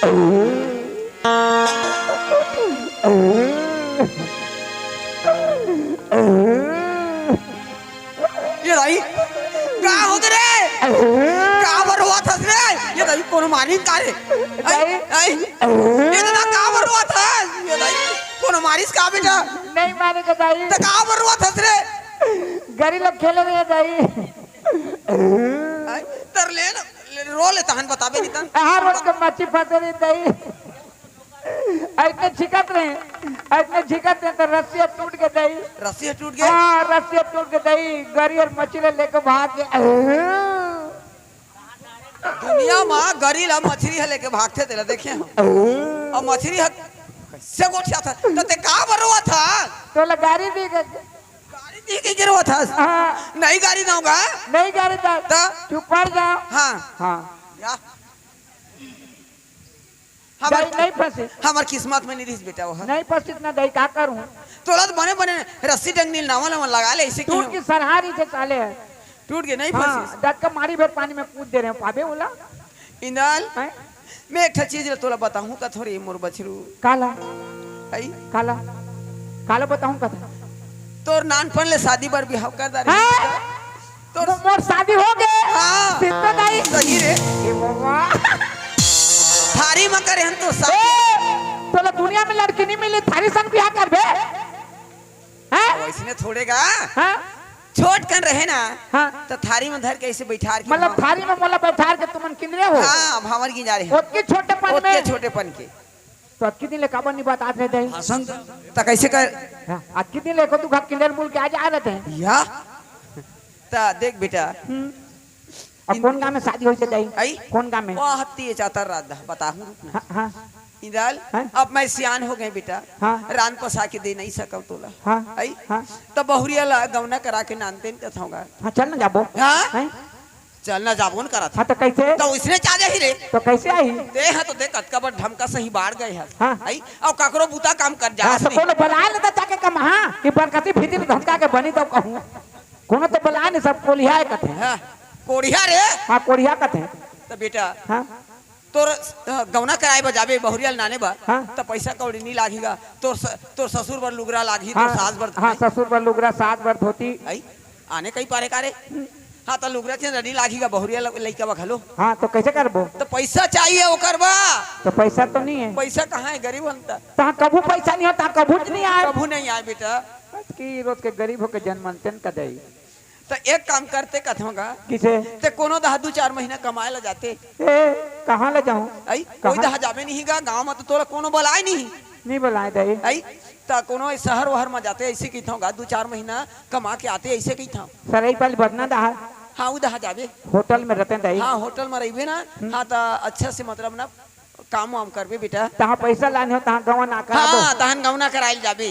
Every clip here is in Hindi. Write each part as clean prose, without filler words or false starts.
ये दाई का होत रे का बर हुआ था रे ये दाई कोनो मारी का रे आई ये दादा का बर हुआ था ये दाई कोनो मारिस का बेटा नहीं मारे का दाई तो का बर हुआ था रे गरी लोग खेले रहे दाई तर ले रो ले तहन बताबे नहीं तन हां रोड के मच्छी फंसे रही दाई ऐसे झिकत रहे तो रस्सी टूट के दाई रस्सी टूट गई हां रस्सी टूट के दाई गरी और मछली लेके भाग गए दुनिया में गरी ला मछली है लेके भागते थे देखे और मछली है कैसे गोठिया था तो ते का बरवा था तो ला गाड़ी दी के गिरवा था हां नहीं गाड़ी दूंगा नहीं गाड़ी दा तो चुप पड़ जाओ हां हां या नहीं फंसे हमार किस्मत में नहीं रिस बेटा वो नहीं फंसी ना दई का करूं तोला तो बने बने रस्सी टंगनी नावा नावा लगा ले इसे टूट की सरहारी से चाले है टूट के नहीं हाँ, फंसी डटका मारी भर पानी में कूद दे रहे हैं पाबे बोला इंदाल मैं एक चीज तोला बताऊं का थोड़ी मोर बछरू काला आई काला काला बताऊं का तोर नानपन ले शादी बर बिहाव कर दारी तो मोर शादी हो गए हां सिद्ध दाई सही रे ए बाबा थारी में करे हम तो शादी तो दुनिया में लड़की नहीं मिली थारी संग ब्याह कर बे हैं वैसने थोड़ेगा हां छोट कर रहे ना हां तो थारी में धर के ऐसे बैठार के मतलब थारी में मोला बैठार के तुमन किनरे हो हां भावर की जा रहे हैं ओतके छोटेपन में ओतके छोटेपन के तो अक्की दिन ले काबर नहीं बात आते दई हसन तो कैसे कर अक्की दिन ले को तू घर किनर बोल के आज आ रहे थे या ता देख बेटा अब कौन गांव में शादी होई से दई आई कौन गांव में वो हत्ती चातर रात बताऊं हां इंदाल अब मैं सियान हो गए बेटा हाँ। रान पसा के दे नहीं सकम तोला हाँ। आई हाँ। तो बहुरिया ला गवना करा के नानते न कथाऊंगा हां चल ना जाबो हां हैं चलना जाबोन करा था हां तो कैसे तो उसने चाहे ही रे तो कैसे आई दे है तो देख कतका बड़ ढमका सही बाढ़ गए है हाँ। आई और काकरो बूता काम कर जा तो कोनो बला लेता जाके कम हां कि बरकती भीतर धमका के बनी तो कहूं कोनो तो बला ने सब कोलिया कथे हां कोड़िया रे हां कोलिया कथे तो बेटा हां तोर गवना कराए बजाबे बहुरिया नाने बा हाँ। तो पैसा कौड़ी नहीं लागेगा तोर ससुर बर लुगरा लागी हां तोर सास बर हां ससुर बर लुगरा सास बर धोती आई आने कई पारे कारे हाँ तो लुगरा से नहीं लागेगा बहुरिया लइका बा खलो हां तो कैसे करबो तो पैसा चाहिए ओकर बा तो पैसा तो नहीं है पैसा कहाँ है गरीब बनता ता कबू पैसा नहीं होता कबू नहीं आए कभू नहीं आए बेटा की रोज के गरीब होके जन्मंतन का दई तो एक काम करते कथोगा किसे ते कोनो दहा 2-4 महीना कमाए ला जाते ए कहां ले जाऊं आई कोई दहा जाबे नहीं गा गांव में तो तोरा कोनो बुलाए नहीं बुलाए दई आई ता कोनो शहर वहर में जाते ऐसे की थागा 2-4 महीना कमा के आते ऐसे की था सरई पल बदना दहा हाँ उ दहा जाबे होटल में रहते दई हाँ होटल में रहिबे ना हाँ तो अच्छा से मतलब ना काम वाम करबे बेटा तहां पैसा लाने हो तहां गवा ना कराबो हाँ तहन गवना कराइल जाबे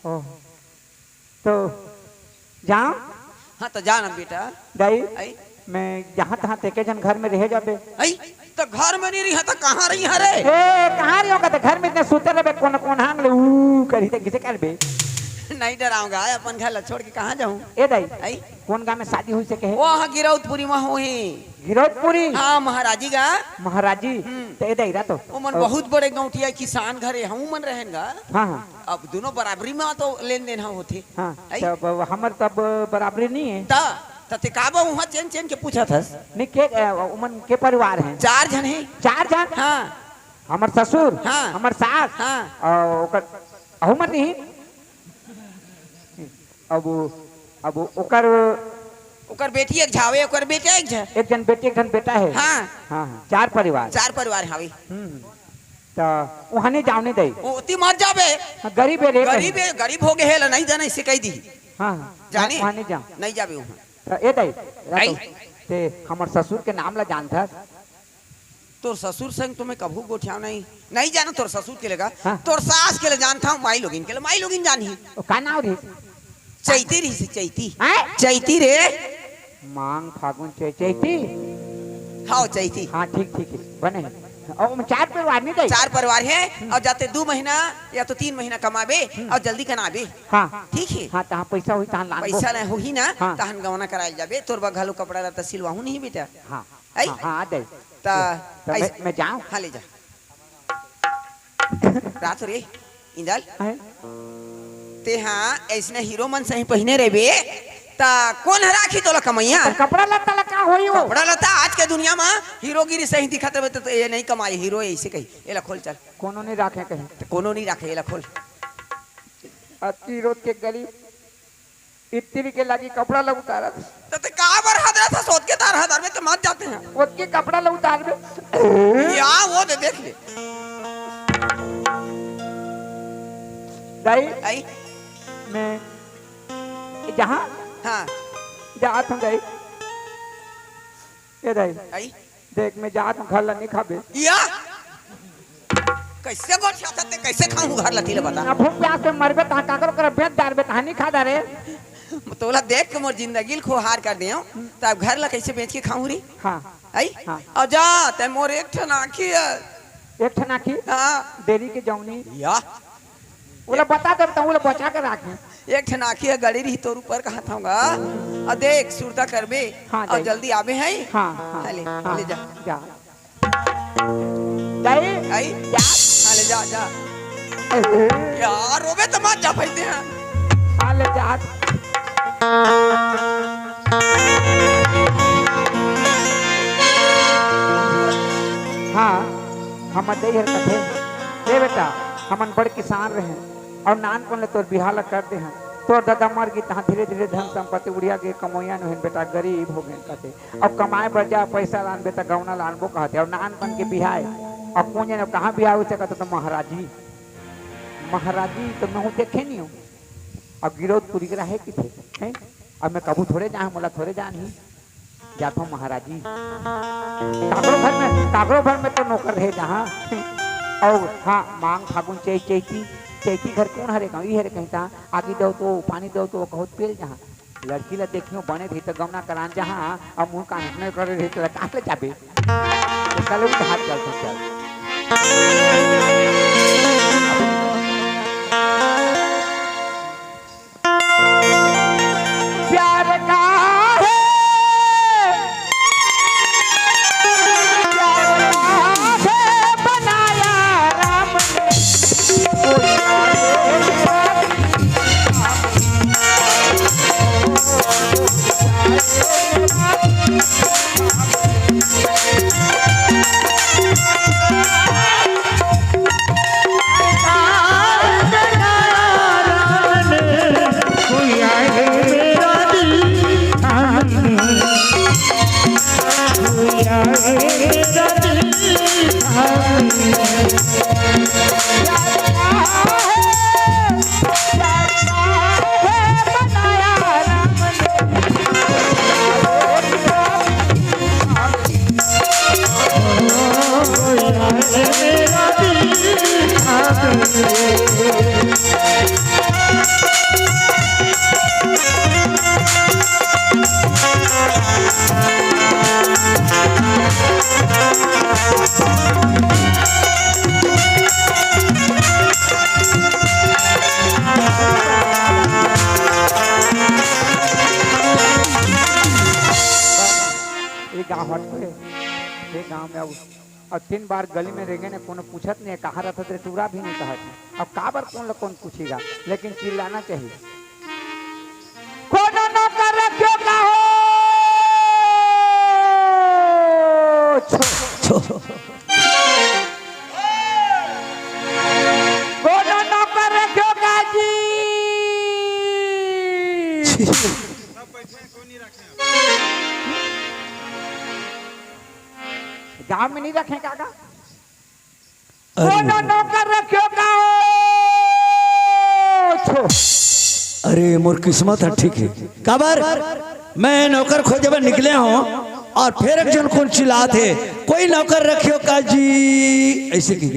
ओ तो जाओ हाँ तो जाना बेटा दई आई मैं जहां तहां तेके जन घर में रह जाबे आई तो घर में नहीं रही तो कहाँ रही है रे ए कहां रही होगा तो घर में इतने सुते रहे कोन कोन हांग ले ऊ करी ते किसे करबे नहीं डराऊंगा अपन घर छोड़ के कहाँ जाऊँ ए दई आई कौन गांव में शादी हुई से कहे वहाँ गिरौतपुरी में हुई गिरौतपुरी हाँ महाराजी का महाराजी तो ए दई रा तो वो मन बहुत बड़े गौटिया किसान घरे हम मन रहेगा हां हां अब दोनों बराबरी में तो लेन देन होते हां आई? तब हमर तब बराबरी नहीं है ता तते काबा वहाँ चैन चैन के पूछा था नहीं के उमन के परिवार हैं 4 जन है 4 जन हाँ हमर ससुर हाँ। हमर सास हाँ और ओकर हमर नहीं अब अब ओकर ओकर बेटी एक झावे ओकर बेटा एक झा एक जन बेटी एक जन बेटा है हाँ हाँ 4 परिवार 4 परिवार हावी तो वहाँ नहीं जाने दे ओती मत जाबे गरीब है रे गरीब हो गए है नहीं जाना इसे कह दी हाँ जाने वहाँ नहीं जाओ नहीं जाबे वहाँ तो ए दई आई। ते हमर ससुर के नाम ला जानता तोर ससुर संग तुम्हें कभू गोठिया नहीं जाना तोर ससुर के लेगा हाँ। तोर सास के ले जानता हूँ माई लोगिन के ले माई लोगिन जानी का नाम रे चैती रही से चैती हैं चैती रे मांग फागुन चैती हाँ चैती हाँ ठीक ठीक है बने और 4 परिवार नहीं दई 4 परिवार है और जाते 2 महीना या तो 3 महीना कमाबे और जल्दी कनाबे हाँ ठीक है हाँ तहाँ पैसा हुई तहाँ लान पैसा नहीं होही ना हाँ। तहन गवना कराइल जाबे तोर बघालो कपड़ा लता सिलवाहू नहीं बेटा हाँ आई? हाँ हाँ दई ता तो मैं जाऊँ हाँ ले जा रात रे इंदल हैं? ते हाँ ऐसने हीरो मन सही पहिने रे बे ता कौन राखी तोला कमैया तो कपड़ा लत्ता लगा होई हो कपड़ा लता आज के दुनिया में हीरोगिरी सही दिखत रहे तो ये नहीं कमाई हीरो ऐसे कही एला खोल चल कोनो नहीं रखे कहीं तो कोनो नहीं रखे एला खोल अति रोज के गली इतनी के लगी कपड़ा लग उतारा तो ते का बर हदरा था सोच के तार हदर में तो मत जाते हैं उसके कपड़ा लग उतार दे या वो दे देख ले दाई आई मैं जहाँ हाँ जात हूँ दाई ये दाई आई देख मैं जात हूँ घर ला नहीं खाबे या कैसे गोट छाते कैसे खाऊं घर लती ले बता अब भूख प्यास से मरबे ता काकर कर बेच दार बे कहानी खा दारे तोला देख के मोर जिंदगी खो हार कर दियो तब घर ला कैसे बेच के खाऊं री हाँ आई हाँ। और जा ते मोर एक ठन आखी है एक ठना की हाँ देरी के जौनी या बोला बता दे तो बोला बचा के रखे एक ठन आखी है गड़ी रही तोर ऊपर कहा थाऊंगा और देख सुरता करबे हाँ, और देख। जल्दी आबे है हाँ हाँ ले हाँ, ले जा जा दाई आई जा हाँ ले जा जा यार रोबे तो मत जा फैलते हैं हाँ ले जा हाँ हम दे हर कथे दे बेटा हमन बड़ किसान रहे और नान को ले तोर बिहार कर दे हैं तोर दादा मर गई तहाँ धीरे धीरे धन संपत्ति उड़िया गए कमोइया न बेटा गरीब हो गए कहते अब कमाए पर जा पैसा लान बेटा गौना लानबो कहते और नान बन के बिहाय अब कौन जाने कहाँ बिहार हो कहते तो महाराजी महाराजी तो मैं हूँ देखे नहीं हूँ अब गिरोधपुरी के रहे कि थे हैं अब मैं कबू थोड़े जा मोला थोड़े जान ही जाता हूँ महाराजी काकरो घर में तो नौकर रहे जहाँ और हाँ मांग फागुन चैती चैती घर कौन हरे कहूँ ये हरे कहता आगे दो तो पानी दो तो बहुत पेल जहाँ लड़की ला देखियो बने रही तो गमना करान जहाँ अब मुँह का नहीं करे रही तो कहाँ ले जाबे कल हाथ चलते चल प्यार का गाँव में और 3 बार गली में रेंगे ने कोनो पूछत नहीं कहा रहता तेरे टूरा भी नहीं कहत अब का बार कौन पूछेगा लेकिन चिल्लाना चाहिए कोनो नौकर रखियो का हो कोनो नौकर रखियो का जी गाँव में नहीं रखे काका कोनो नौकर रखियो का अरे मोर किस्मत है ठीक है काबर मैं नौकर खोजे निकले हूँ और फिर एक जन कौन चिल्लाते कोई नौकर रखियो का जी ऐसे की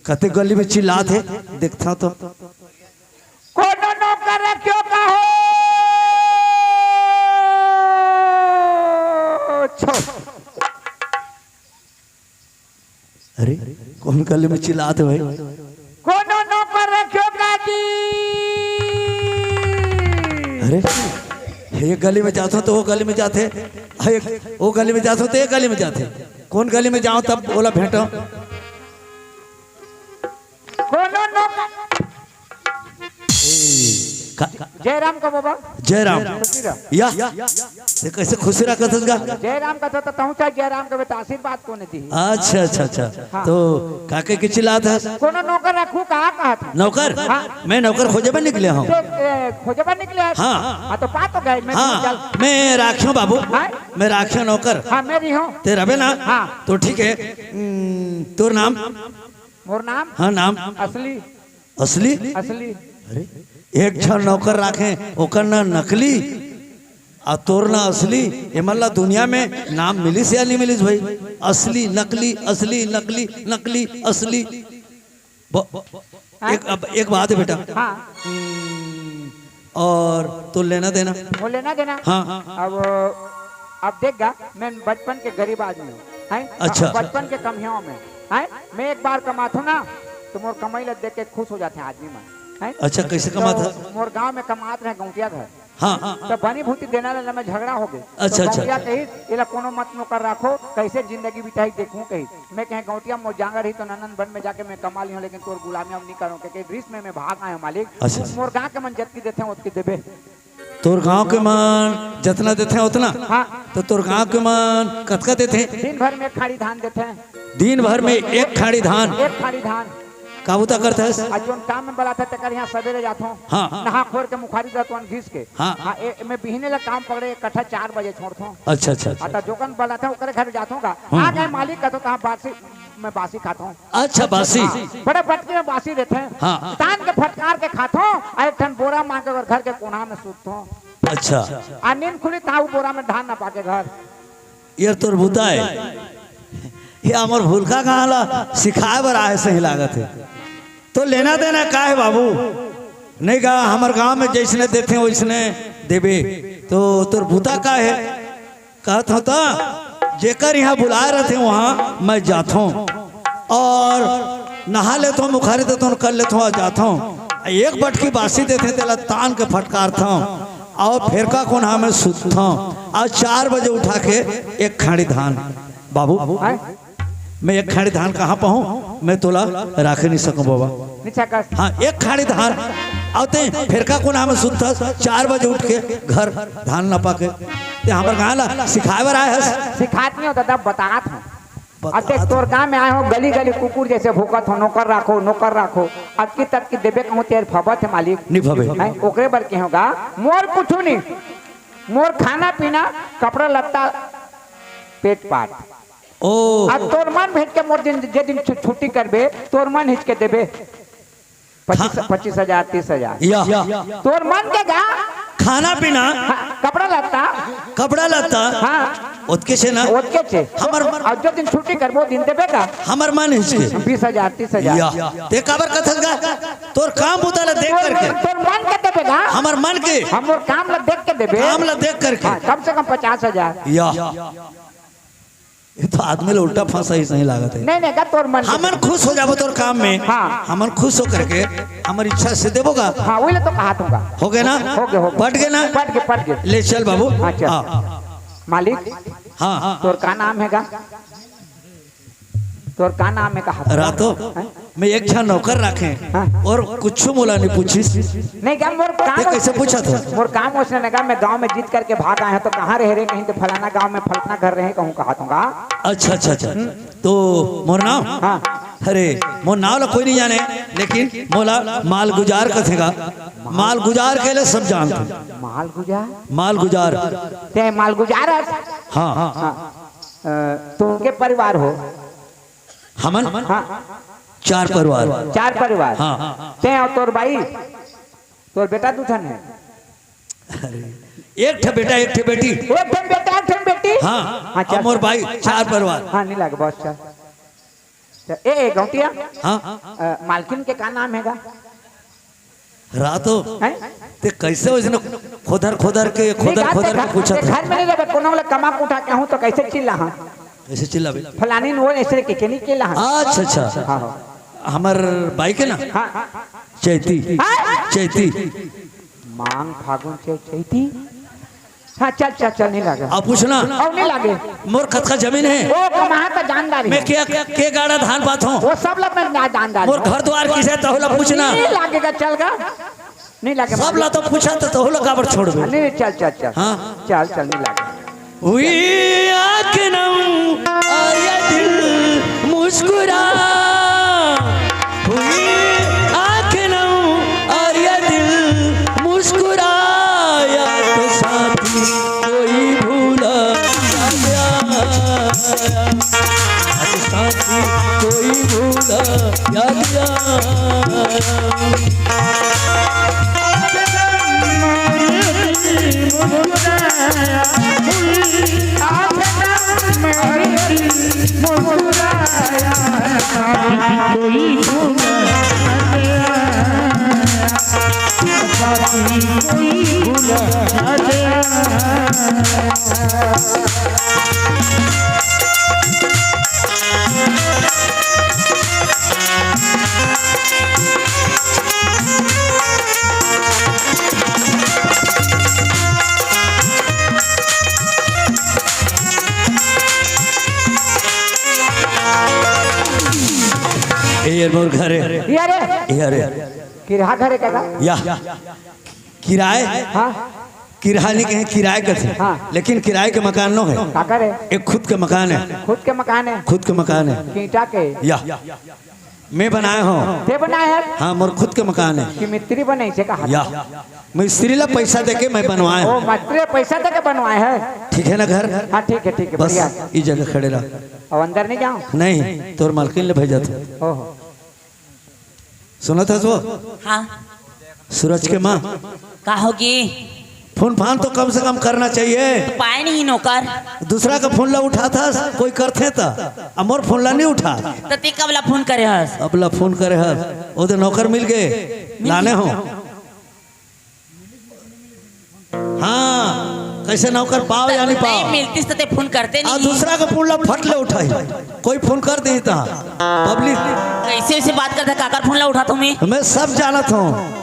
कहते गली में चिल्लाते देखता तो कोनो नौकर रखियो का हो अरे कौन गली में चिल्लाते भाई कोनो नौकर रखियो का जी अरे ये गली में जाते तो वो गली में जाते वो गली में जाते तो ये गली में जाते कौन गली में जाओ तब बोला भेंटो जयराम का बाबा जयराम या ये कैसे खुशी रखत गा जयराम का तो तहुचा जयराम के बेटा आशीर्वाद कोने दी। अच्छा अच्छा अच्छा तो काके की चिल्लात है कोनो नौकर रखू कहा कहा था नौकर मैं नौकर खोजे में निकले हूँ खोजबा निकले हैं? हाँ। हाँ तो पा तो गए मैं चल। हाँ मैं राखियों बाबू हाँ? मैं राखियों नौकर हाँ मेरी हूँ तेरा बे ना हाँ। तो ठीक है तोर नाम मोर नाम हाँ नाम असली असली असली अरे एक झन नौकर राखे ओकर ना नकली आ तोर ना असली ये मतलब दुनिया में नाम मिली से या नहीं मिली भाई असली नकली असली नकली नकली असली एक बात है बेटा हाँ और तो लेना देना वो लेना देना हाँ अब देख मैं बचपन के गरीब आदमी हूँ हैं? अच्छा। बचपन के कमियों में हैं? मैं एक बार कमाता हूँ ना तो मोर कमाई लग देख के खुश हो जाते हैं आदमी में हैं? अच्छा कैसे कमाता तो मोर गांव में कमात रहे गौटिया घर हाँ तो बनी भूति देना ला में झगड़ा हो गए अच्छा, तो अच्छा। गौटिया कही इला कोनो मत नौकर राखो कैसे जिंदगी बिताई देखूं कही मैं कहे गौटिया मोर जांगा रही तो ननन बन में जाके मैं कमा ली हूं लेकिन तोर गुलामी अब नहीं करूं क्योंकि रिस्क में मैं भाग आया मालिक अच्छा। मोर गांव के मन जतकी देते हैं उतकी देबे तोर गांव के मन जितना देते हैं उतना हाँ तो तोर गांव के मन कतका देते हैं दिन भर में एक खाड़ी धान देते हैं दिन भर में एक खाड़ी धान एक खाड़ी धान काबूता करता है आज जोन काम में बला था तकर यहाँ सवेरे जाता हूँ हाँ। नहा खोर के मुखारी जाता हूँ घिस के हाँ। मैं बिहने ला काम पकड़े इकट्ठा 4 बजे छोड़ता हूँ अच्छा अच्छा अच्छा आता जोकन बला था ओकरे घर जाता हूँ आ गए मालिक का तो कहाँ बासी मैं बासी खाता हूँ अच्छा बासी बड़े फटके में बासी देते हैं हाँ। तान के फटकार के खाता हूँ और एक ठन बोरा मांग के घर के कोना में सूतता हूँ अच्छा आ नींद खुली था वो बोरा में धान न पाके घर ये तोर भूता है ये अमर भूलका कहाँ ला सिखाए बर आए सही लागत है तो लेना देना का है बाबू नहीं कहा हमारे गांव में जैसने देते वैसने देबे तो तोर भूता का है कहत होता जेकर यहाँ बुलाए रहते वहाँ मैं जाता हूँ और नहा लेता हूँ मुखारी देता हूँ कर लेता हूँ जाता हूँ एक बटकी बासी देते तेला तान के फटकारता हूँ और फिर का कोना में सुतता हूँ और 4 बजे उठा के एक खाड़ी धान बाबू मैं एक खाड़ी धान कहाँ पाऊँ मैं तोला राखे नहीं सकूँ बाबा नीचा कर हाँ एक खाड़ी धान आते फिर का कोना में सुतता 4 बजे उठ के घर धान न पाके ते हमारे गाँव ला सिखाए बर आए है सिखात नहीं हो दादा बतात हूँ अब देख तोर गाँव में आए हो गली गली कुकुर जैसे भूकत हो नौकर राखो अब की तक की देबे कहूँ तेरे फबत है मालिक नहीं फबे हैं? ओकरे बर के होगा मोर कुछ नहीं मोर खाना पीना कपड़ा लत्ता पेट पाट ओ अब तोर मन भेज के मोर दिन जे दिन छुट्टी करबे तोर मन हिच के देबे 25,000 30,000 या तोर मन के गा खाना पीना कपड़ा लत्ता हाँ उत्के से ना ओतके छे हमर और जो दिन छुट्टी करबो दिन देबे का हमर मन हिचके 20,000 30,000 या ते काबर कथल गा तोर काम बुता ला देख करके तोर मन के देबे का हमर मन के हमर काम ला देख के देबे काम ला देख करके हाँ, कम से कम 50,000 या ये तो आदमी ला उल्टा फंसा ही सही लागत है नहीं का तोर मन हमन खुश हो जाबो तोर काम में हाँ। हमन खुश हो करके हमर इच्छा से देबोगा हाँ वही तो कहा तुमका हो गए ना हो गए पट गए ना पट गए ले चल बाबू हाँ, चल। हाँ मालिक हाँ तोर का नाम है का तोर का नाम है का रातो मैं एक छा नौकर रखे और कुछ मोला नहीं पूछिस नहीं क्या मोर काम ये कैसे पूछा था मोर काम उसने लगा मैं गांव में जीत करके भाग आया तो कहाँ रह रहे कहीं तो फलाना गांव में फलाना घर रहे कहूँ कहा दूंगा अच्छा अच्छा अच्छा तो मोर नाम हाँ अरे मोर नाम ला कोई नहीं जाने लेकिन मोला माल गुजार कथेगा माल गुजार के लिए सब जानते माल गुजार ते माल गुजार हाँ तुमके परिवार हो हमन हाँ 4 परिवार 4 परिवार हाँ ते और तोर भाई तोर बेटा दूठन है एक ठे बेटा एक ठे बेटी एक ठन बेटा एक ठन बेटी हाँ चल। मोर भाई 4 परिवार हाँ नहीं लगे बस चल ए गौटिया हाँ मालकिन के का नाम हैगा रातो हैं ते कैसे उसने खोदर के पूछा था घर में नहीं रहे कोनो वाला कमा उठा के हूं तो कैसे चिल्ला हां ऐसे चिल्लाबे फलानी वो ऐसे के नहीं चिल्ला हां अच्छा अच्छा हां हमर बाइक है ना हां चैती मांग फागुन से चैती हाँ चल नहीं लगे आप पूछना और नहीं लगे मोर खतका जमीन है वो कमा का जानदारी मैं के गाड़ा धान पात हूँ वो सब लोग मैं जानदारी मोर घर द्वार किसे तो होला पूछना नहीं लगेगा चल गा नहीं लागे सब ला तो पूछा तो हो लगा पर छोड़ दे। नहीं नहीं, चल चल चल हाँ चल चल नहीं लागे। हुई आँख नम आया दिल मुस्कुरा, हुई आँख नम आया दिल मुस्कुराया तो साथी कोई भूला गया, साथी कोई भूला गया। ये मोर घर है, यारे किराया घर है क्या? या किराए, हाँ किराया नहीं कहें, किराए का थे। हाँ। लेकिन किराए के मकान नो है, क्या करे? एक खुद के मकान है, खुद के मकान है, खुद के मकान है। ईटा के या मैं बनाया हूँ, ते बनाए है हाँ मोर खुद के मकान है। कि मिस्त्री बने से कहा? या मिस्त्री ला पैसा देके मैं बनवाया ओ हूँ। मिस्त्री पैसा दे के बनवाए है। ठीक है ना घर? हाँ ठीक है बस बढ़िया। इस जगह खड़े रह। अब अंदर नहीं जाऊँ? नहीं तोर मालकिन ले भेजा था। ओहो सुना था वो हाँ सूरज के माँ का होगी? फोन फान तो कम से कम करना चाहिए। पाए नहीं नौकर दूसरा का फोन ला उठा था कोई करते था, अमोर फोन ला नहीं उठा। तो ती कबला फोन करे हस? अबला फोन करे है वो तो नौकर मिल गए लाने हो। हाँ कैसे नौकर पाओ या नहीं नहीं पाओ? मिलती तो ते फोन करते आ नहीं। दूसरा का फोन ला फट ले उठाई, कोई फोन कर दी था पब्लिक। कैसे ऐसे बात करता? काकर फोन ला उठा तुम्हें? मैं सब जानत हूँ।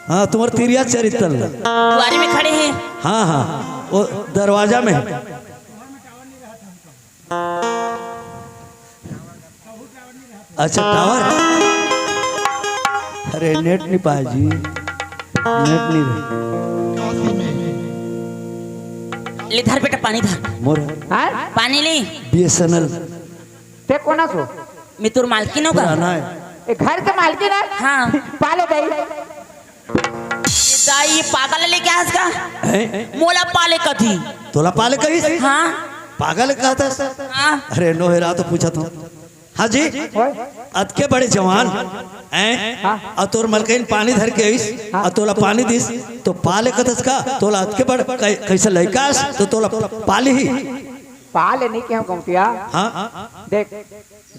हाँ तुम्हारे तिरिया चरित्र दुआरे में खड़े हैं। हाँ हाँ वो दरवाजा में है। अच्छा टावर, अरे नेट नहीं पाए जी, नेट नहीं रहे। ले धर बेटा पानी धर, मोर हाँ पानी ले। BSNL ते कोना सो? मैं तोर मालकिन होगा। पुराना है। ए घर के मालकिन है? हाँ पाले गई दाई ये पागल ले क्या हंस का? हैं? मोला पाले कथी? तोला पाले कही हाँ पागल कहता है। हाँ अरे नो हेरा तो पूछा था। हाँ जी अत के बड़े जवान हैं और तोर मलकइन पानी धर के आइस और तोला पानी दिस तो पाले कथस का तोला अत के बड़ कैसे लइकास तो तोला पाली ही पाले नहीं क्यों कमतिया? हाँ देख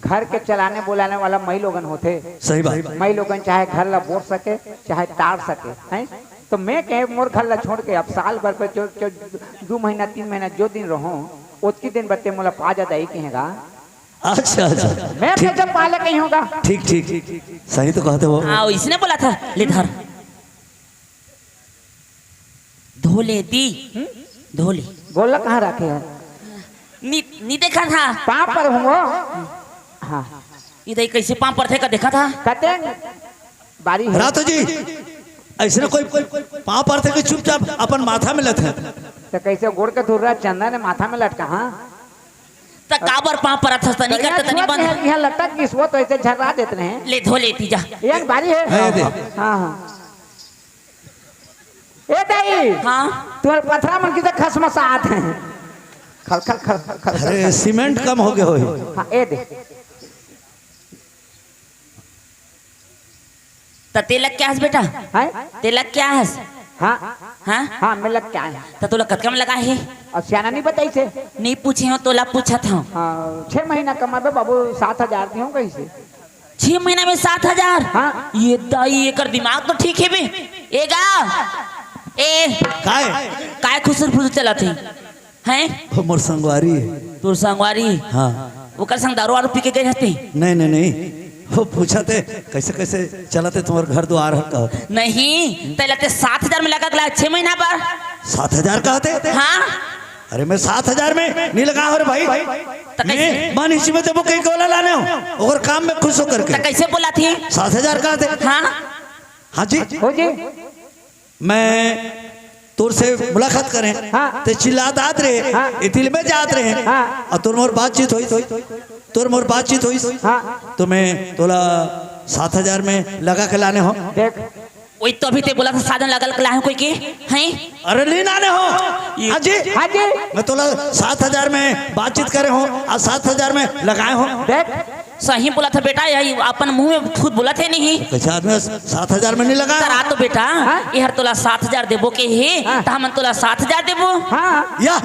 घर के चलाने बुलाने वाला मई लोगन होते। सही बात। मई लोगन चाहे घर ला बोर सके चाहे तार सके हैं। तो मैं कहे मोर घर ला छोड़ के अब साल भर पे जो 2 महीना 3 महीना जो दिन रहूं उतनी दिन बच्चे मोला पा जाता ही कहेगा। अच्छा अच्छा मैं फिर जब पाले कहीं होगा। ठीक ठीक सही तो कहते हो। हाँ इसने बोला था ले धर धोले दी धोले। बोला कहाँ रखे है? नी देखा था पाँव पर हूँ। हाँ इधर कैसे पाँव पर थे का देखा था? कहते बारी है। रातो जी ऐसे ना कोई पाँव पर थे कि चुपचाप अपन माथा में लथे तो कैसे गोड़ के धुर रहा चंदा ने माथा में लटका? हाँ तो काबर पाँव पर था तनी करते तनी बंद यहाँ लटक किस वो तो ऐसे झर्रा देते हैं। ले धो लेती जा। एक बारी है। है दे। हाँ हाँ ए दाई हाँ तुम्हारे पथरा मन की खसमसात हैं। खल खल खल खल खल अरे सीमेंट कम हो गए हो। हाँ ए दे तो तेलक क्या हस बेटा? है। तेलक क्या हस? हाँ हाँ हाँ मैं लग क्या है? तो तोला कतकम लगा है? और सियाना नहीं बताई से? नहीं पूछे हो तोला पूछा था। हाँ 6 महीना कमाबे बाबू 7,000 दी हूँ कैसे? 6 महीना में 7,000? हाँ ये दाई एकर दिमाग तो ठीक है बे। ए गा ए काय खुसर फुसर चला थे हैं? वो मोर संगवारी है। तोर संगवारी? हाँ ओकर संग दारू वारू पी के गए रहते? नहीं नहीं नहीं वो पूछा थे कैसे कैसे चलाते तुम्हारे घर द्वार का? नहीं तैलते 7,000 में लगा गया 6 महीना पर। 7,000 कहते? हाँ अरे मैं 7,000 में नहीं लगा हो रे भाई। तो कैसे? मैं मान इसी में तो कहीं कोला लाने हो और काम में खुश होकर के तो कैसे बोला थी? 7,000 कहते? हाँ हाँ जी हो जी मैं तोर से मुलाकात करें हाँ। ते चिल्लात आत रहे हाँ। इतिल में जात रहे हाँ। और तोर मोर बातचीत हुई तोर मोर बातचीत हुई हाँ। तो मैं तोला 7,000 में लगा के लाने हो देख वही तो अभी ते बोला था साधन लगल कला है कोई के हैं। अरे नहीं आने हो हाँ जी हाँ जी मैं तोला 7,000 में बातचीत करे हो और 7,000 में लगाए हो देख सही बोला था बेटा, यही अपन मुंह में खुद बोला थे नहीं। कैसे आदमी 7,000 में नहीं लगा तरा तो बेटा हाँ? यार तोला 7,000 देबो के हे हाँ। तो हम तोला 7,000 देबो। हाँ या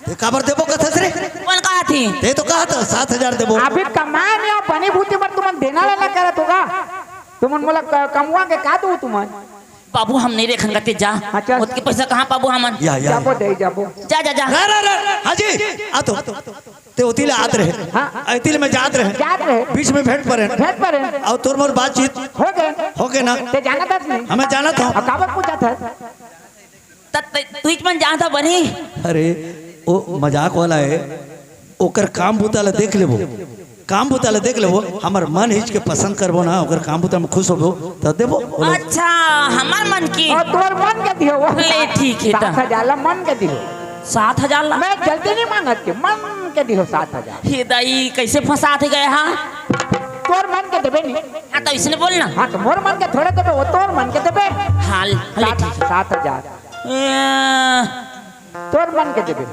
ते काबर देबो कथस रे कौन कहा थी? ते तो कहा था 7,000 देबो अभी कमाए नहीं हो बनी भूति पर तुमन देना लेना करत होगा तुमन मोला कमवा के का दू तुमन बाबू हम नहीं रेखन करते जा अच्छा। उसके पैसा कहाँ पाबो हमन? या जाबो दे जाबो जा जा जा रा रा रा हाजी आ तो ते उतिल आत रहे हाँ। अतिल में जात रहे जात रहे बीच में भेंट पड़े भेंट पर और तोर मोर बातचीत हो गए ना ते जाना था नहीं हमें जाना था अब काबर पूछा था तू इतमन जहाँ था बनी अरे ओ मजाक वाला है ओकर काम बुताला देख लेबो काम बुताला देख लेबो हमर मन हिच के पसंद करबो ना ओकर काम बुता में खुश होबो त देबो बोलो। अच्छा हमार मन की और तोर मन के दियो ले ठीक है ता। 7,000 ला मन के दियो 7,000 ला मैं जल्दी नहीं मांगत के मन के दियो 7,000 हे दाई कैसे फंसा थे गए हाँ? तोर मन के देबे नहीं हाँ तो इसने बोल ना हाँ तो मोर मन के थोड़े देबे वो तोर मन के देबे हाल ले ठीक 7,000 है। तोर मन के देबे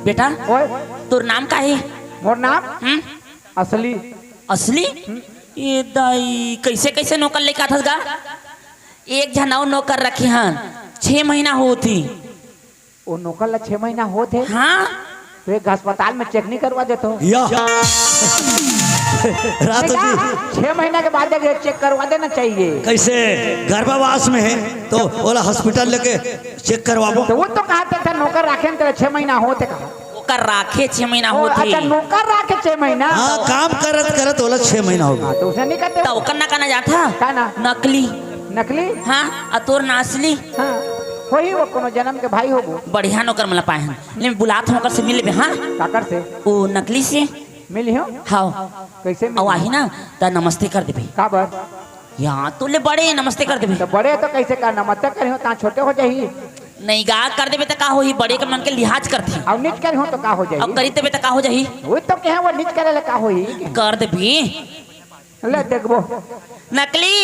बेटा ओए तोर नाम का है? मोर नाम हम्म? असली असली ये दाई कैसे कैसे नौकर लेके आता गा? एक जनाव नौकर रखे हन 6 महीना होती। वो नौकर ला 6 महीना होते हाँ तो एक अस्पताल में चेक नहीं करवा देते हो या रातो जी 6 महीना के बाद चेक करवा देना चाहिए कैसे गर्भावास में है तो ओला हॉस्पिटल लेके चेक करवाबो तो वो तो कहते थे नौकर रखे तेरे 6 महीना होते कहा ओकर राखे 6 महीना ओ, होती। अच्छा नौकर रखे 6 महीना हाँ काम करत करत ओला 6 महीना हो गया हाँ, तो उसे नहीं कहते तो ओकर ना कहना जाता का ना नकली नकली हाँ और तोर ना असली। हाँ वही वो कोनो जन्म के भाई होगो बढ़िया नौकर मला पाए हन लेकिन बुलात होकर से मिले हाँ काकर से वो नकली से मिली हो हाँ कैसे अब आही ना तो नमस्ते कर देबे काबर यहाँ तो ले बड़े नमस्ते कर देबे तो बड़े तो कैसे का नमस्ते करे हो ता छोटे हो जाही नहीं गा कर देबे तो का होई बड़े के मन के लिहाज करथे और नीच करे हो तो का हो अब जाही करी देबे तो का हो जाही वो तो कहे वो नीच करे ले का होई कर देबी ले देखबो नकली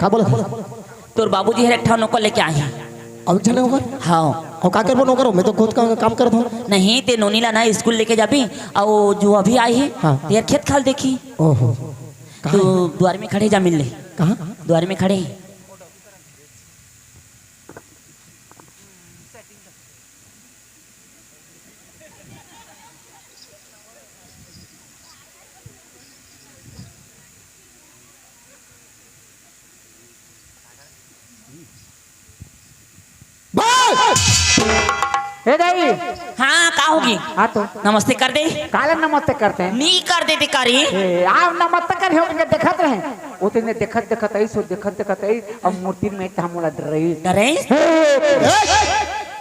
का बोला तोर बाबूजी हर एक ठा नौकर लेके आए हैं। अब चले होगा हाँ और का करबो नौकर मैं तो खुद का काम करता हूँ नहीं ते नोनी ला ना स्कूल लेके जाबी और वो जो अभी आई है हाँ। तेर खेत खाल देखी ओहो तो द्वार में खड़े जा मिल ले कहाँ द्वार में खड़े हे दाई हाँ का होगी हाँ तो नमस्ते कर दे काले नमस्ते करते हैं नहीं कर देते कारी ए, आप नमस्ते कर हो के देखत रहे वो तो ने देखत देखत आई सो देखत देखत आई अब मूर्ति में त हमला डर रही डरे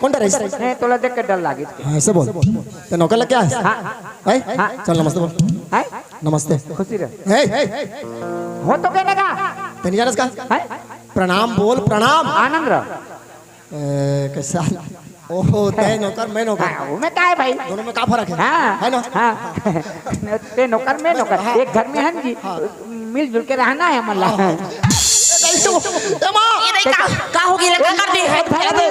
कौन डर रही नहीं तोला देख के डर लागी हाँ ऐसे बोल तो नौकर लग क्या है हाँ है चल नमस्ते बोल है नमस्ते खुशी रहे हे हो तो कहने का तेरी जानस का है प्रणाम बोल प्रणाम आनंद रह कैसा ओहो ते नौकर मैं नौकर हाँ, वो में क्या है भाई दोनों में का फर्क है हाँ है ना हाँ ते नौकर में नौकर एक घर में है जी मिलजुल के रहना है मल्ला ये नहीं का होगी लगा कर दे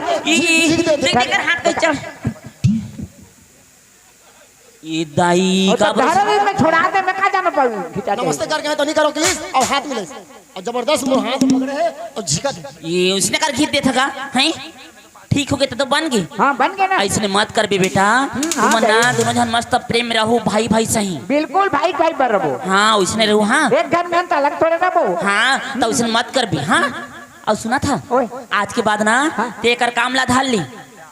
देख कर हाथ पे चल ये दाई का धारा में छोड़ा दे मैं का जाना पर खिंचा के नमस्ते करके तो नहीं करो प्लीज और हाथ मिले और जबरदस्त मुंह हाथ पकड़े है और झिका दे ये उसने कर खींच देता का हैं ठीक हो गए तो बन गई हाँ बन गए ना ऐसे मत कर बे बेटा तुम ना दोनों जन मस्त प्रेम में रहो भाई भाई सही बिल्कुल भाई भाई पर रहो हाँ उसने रहो हाँ एक घर में तो अलग थोड़े रहो हाँ तो उसने मत कर भी हाँ और सुना था ओए आज के बाद ना ते कर काम ला धाल ली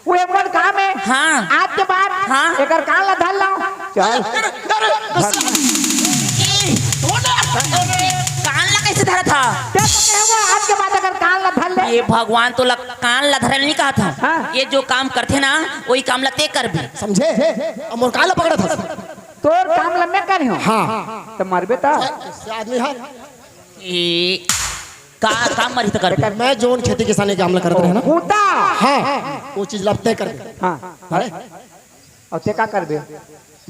वो एक बार काम है हाँ आज के बाद हाँ। एक बार काम ला धर लाओ चल कान ला कैसे धरा था क्या तो कहे वो आज के बाद अगर कान ला धर ले ये भगवान तो कान ला धरल नहीं कहा था हाँ। ये जो काम करते ना वही काम ला ते कर भी समझे और मोर काला पकड़ा था तोर काम लम्बे कर हो हाँ तो मरबे तो ऐसे आदमी है ए का काम मरी तो कर मैं जोन खेती किसानी के हमला करते रहे ना कूता हाँ वो चीज लपते कर दे। हाँ अरे और ते का करबे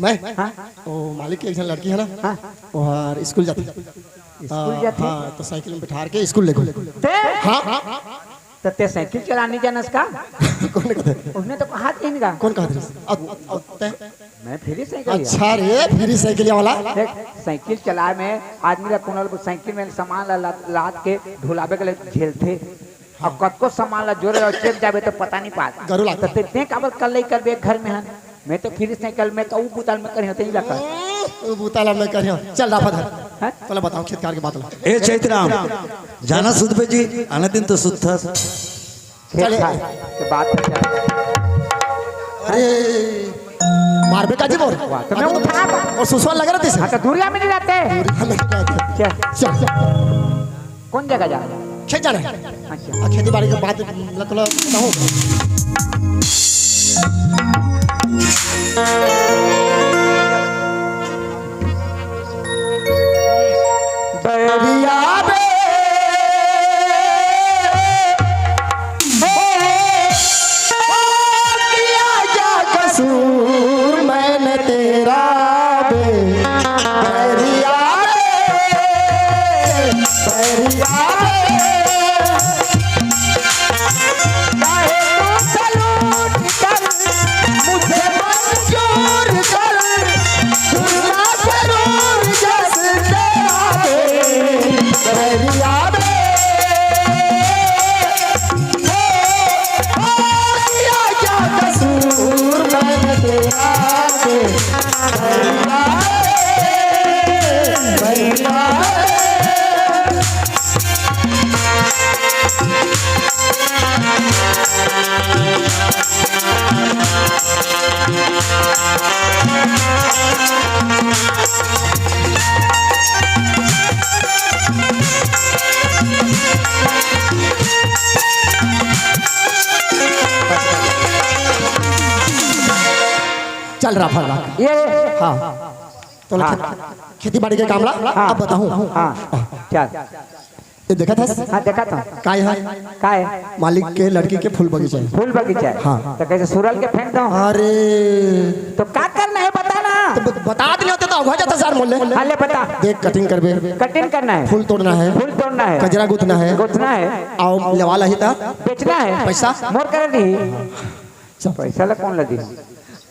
मैं हाँ ओ मालिक की एक जन लड़की है ना हाँ और स्कूल जाती स्कूल जाती? हाँ तो साइकिल में बिठा के स्कूल ले गो ते हाँ तो ते साइकिल चलाने जानस का कौन कहते उसने तो कहा तीन का कौन कहते मैं फिर ही साइकिल लिया। अच्छा रे फ्री साइकिल वाला देख साइकिल चलाए में आदमी ला कुनल साइकिल में सामान ला लाद के ढुलावे के लिए झेलते और कतको सामान ला जोरे और चेक जाबे तो पता नहीं पाता गरू लागता। तो ते काबर कल नहीं करबे घर में हन मैं तो फिर साइकिल में तो ऊ बुताल में करी होते ही लगा वो बुताला में करियो चल राफा धर हैं? चलो बताओ खेत कार की बात ला ए चैतराम जाना सुध पे जी आना दिन तो सुध था खेत था के बात हो जाए अरे मारबे का जी मोर वाह, तो मैं उठा और सुसवाल लग रहा हाँ थे तो दूरिया में नहीं रहते क्या चल कौन जगह जा खेत जाना है अच्छा खेती बाड़ी के बात मतलब बताओ दरिया कसूर मैंने तेरा बैरिया मुझे मंजूर कर दुनिया जरूर जस तेरा बैरिया क्या कसूर मैंने तेरा बैरिया चल रहा फल रहा ये हाँ तो खेती बाड़ी के काम ला अब बताऊं हाँ चल ये देखा था हाँ देखा था काय है का है मालिक के लड़की के फूल बगीचा है फूल बगीचा है हाँ। तो कैसे सुरल के फेंक दो अरे तो क्या करना है बता ना तो बता दिए होते तो हो जाता सर मोले हाँ ले बता देख कटिंग करबे कटिंग करना है फूल तोड़ना है फूल तोड़ना है कजरा गुथना है गोतना है आओ लेवाला ही था बेचना है पैसा? मोर कर दी पैसा ला कौन लगी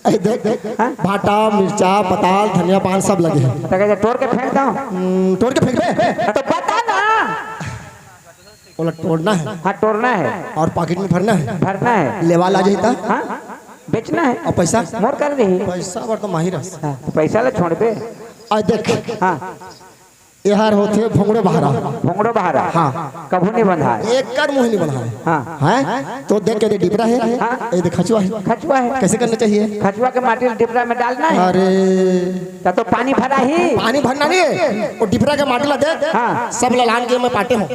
अरे देख देख भाटा मिर्चा पताल धनिया पान सब लगे हैं तो कैसे तोड़ के फेंक दो तोड़ के फेंक दे तो बता ना बोला तोड़ना है हाँ तोड़ना है और पॉकेट में भरना है भरना है लेवाला ही था हाँ बेचना है और पैसा मोर कर दी पैसा बर तो माहिर है हाँ, तो पैसा ला छोड़ दे आ देख हाँ यार होते भोंगड़ो बहारा भोंगड़ो बहारा हाँ। कभू नहीं बंधा है एक कर मुंह नहीं बना है हाँ हैं तो देख के डिबरा है ये देख खचुआ है खचुआ है कैसे करना चाहिए खचुआ के माटी डिबरा में डालना है अरे तब तो पानी भरा ही पानी भरना नहीं है वो डिबरा के माटी ला दे हाँ। सब ललान के मैं पाटे हूँ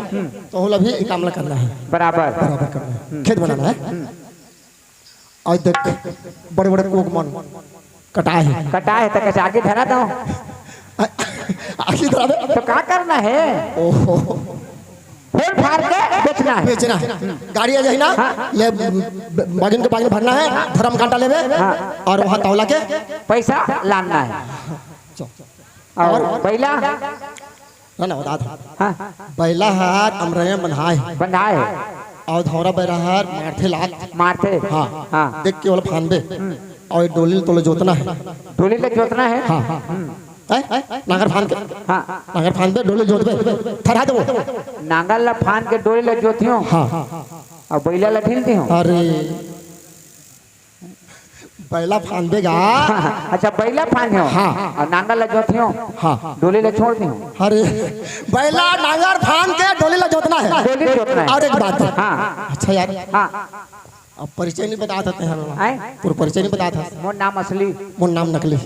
तो हम भी काम करना है बराबर बराबर करना है खेत बनाना है और देख बड़े बड़े कोक मन कटा है कटा है तो कैसे आगे धरा दो आखिर तरह दे तो क्या करना है ओहो फूल फाड़ के बेचना है बेचना है गाड़ी आ जाए ना ले बागिन के बागिन भरना है धर्म कांटा लेवे और वहाँ तौला के पैसा लाना है और पहला ना ना बता दे हाँ बैला हार अमरया बन्हाए बंधा है और धौरा बैरा हार मारथे लात मारते हाँ हाँ देख के वाला फानबे और डोली तोले जोतना है डोली ले जोतना है हाँ हाँ नागर फान के हाँ नागर फान पे डोले जोतबे थरा दो नांगल ला फान के डोली ले जोती हूँ हाँ और बैला ला ढीलती हूँ अरे बैला फानबेगा अच्छा बैला फान हो हाँ। और नांगल ला जोती हूँ हाँ डोली ले छोड़ दी हूँ अरे बैला नागर फान के डोली ला जोतना है डोली जोतना है और एक बात है हाँ अच्छा यार हाँ अब परिचय नहीं बता देते हैं आए पूरा परिचय नहीं बता था मोर नाम असली मोर नाम नकली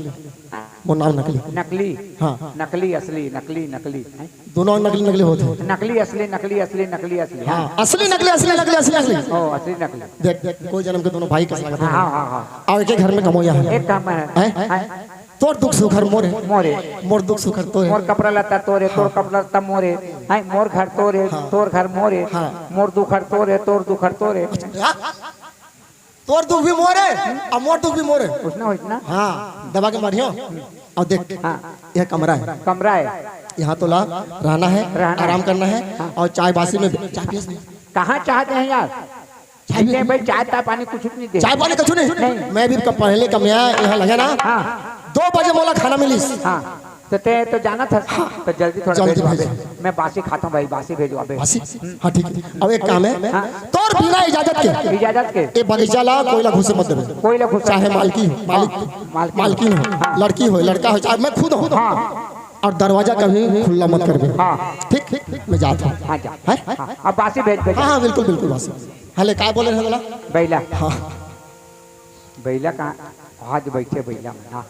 मोर नाम नकली नकली हाँ नकली असली नकली नकली हैं? दोनों नकली नकली होते हैं नकली असली नकली असली नकली असली हाँ हाँ असली नकली असली नकली असली असली ओ असली नकली देख देख कोई जन्म के दोनों भाई कैसा लगता है हाँ हाँ हाँ और एक घर में कमोया है एक काम है हैं? तोर दुख सुखर मोरे मोरे मोर दुख सुखर तोरे मोर कपड़ा लता तोरे तोर कपड़ा लता मोरे हाय मोर घर तोरे तोर घर मोरे मोर दुखर तोरे तोर दुखर तोरे तोर दुख भी मोरे और मोर दुख भी मोरे उसना हो इतना हाँ दबा के मारियो और देख हाँ यह कमरा है कमरा है यहाँ तो ला रहना है आराम करना है और चाय बासी में चाय पिए कहाँ चाहते हैं यार चाय भाई चाय ता पानी कुछ नहीं दे चाय पानी कछु नहीं मैं भी पहले कम यहाँ लगे ना हाँ 2 बजे मोला खाना मिली हाँ तो ते तो जाना था तो जल्दी थोड़ा जल्दी भेजवा भेज। दे। मैं बासी खाता हूँ भाई बासी भेजवा दे। बासी हाँ ठीक है अब एक काम है तोर बिना इजाजत के इजाजत के ये बगीचा ला कोयला घुसे मत देवे कोई लग चाहे मालकी हो मालिक मालकिन हो लड़की हो लड़का हो चाहे मैं खुद हूँ और दरवाजा कभी खुला मत करबे ठीक मैं जाता हूँ हाँ जा अब बासी भेज भेज हाँ बिल्कुल बिल्कुल बासी हले क्या बोले रहे बोला बैला हाँ बैला कहाँ आज बैठे बैला में हाँ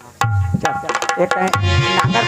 चल एक नागर